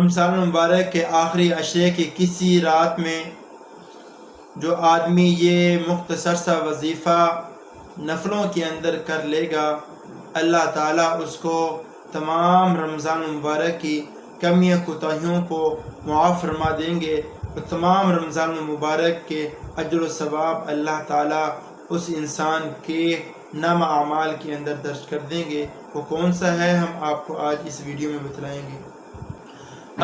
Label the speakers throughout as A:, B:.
A: رمضان المبارک کے آخری عشرے کی کسی رات میں جو آدمی یہ مختصر سا وظیفہ نفلوں کے اندر کر لے گا، اللہ تعالیٰ اس کو تمام رمضان المبارک کی کمیوں کوتاہیوں کو معاف فرما دیں گے، اور تمام رمضان المبارک کے اجر و ثواب اللہ تعالیٰ اس انسان کے نامہ اعمال کے اندر درج کر دیں گے۔ وہ کون سا ہے، ہم آپ کو آج اس ویڈیو میں بتلائیں گے۔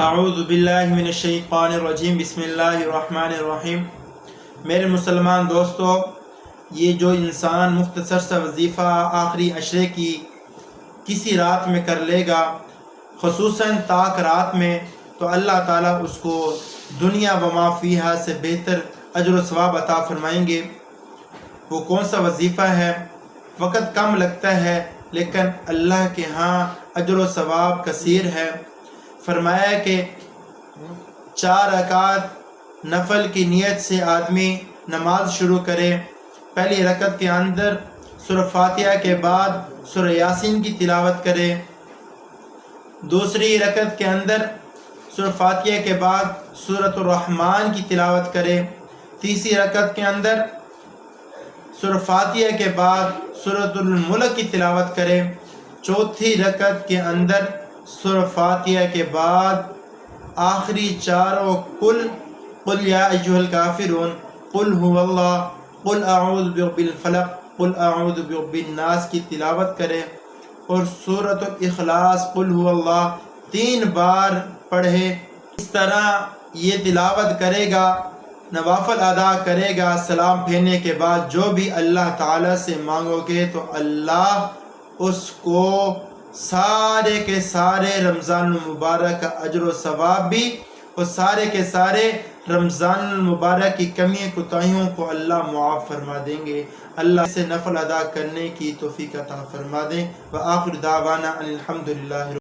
A: اعوذ باللہ من الشیطان الرجیم، بسم اللہ الرحمن الرحیم۔ میرے مسلمان دوستو، یہ جو انسان مختصر سا وظیفہ آخری عشرے کی کسی رات میں کر لے گا، خصوصاً طاق رات میں، تو اللہ تعالیٰ اس کو دنیا و ما فیہا سے بہتر اجر و ثواب عطا فرمائیں گے۔ وہ کون سا وظیفہ ہے؟ وقت کم لگتا ہے لیکن اللہ کے ہاں اجر و ثواب کثیر ہے۔ فرمایا کہ 4 رکعت نفل کی نیت سے آدمی نماز شروع کرے۔ پہلی رکعت کے اندر سورہ فاتحہ کے بعد سورہ یاسین کی تلاوت کرے، دوسری رکعت کے اندر سورہ فاتحہ کے بعد سورۃ الرحمن کی تلاوت کرے، تیسری رکعت کے اندر سورہ فاتحہ کے بعد سورۃ الملک کی تلاوت کرے، چوتھی رکعت کے اندر سورہ فاتحہ کے بعد آخری چاروں قل یا ایھا الکافرون، قل ھو اللہ، قل اعوذ برب الفلق، قل اعوذ برب الناس کی تلاوت کرے، اور سورۃ الاخلاص قل ھو اللہ 3 بار پڑھے۔ اس طرح یہ تلاوت کرے گا، نوافل ادا کرے گا، سلام پھیرنے کے بعد جو بھی اللہ تعالیٰ سے مانگو گے تو اللہ اس کو سارے کے سارے رمضان المبارک کا اجر و ثواب بھی، اور سارے کے سارے رمضان المبارک کی کمی کوتاہیوں کو اللہ معاف فرما دیں گے۔ اللہ سے نفل ادا کرنے کی توفیق عطا فرما دیں۔ وآخر دعوانا ان الحمدللہ۔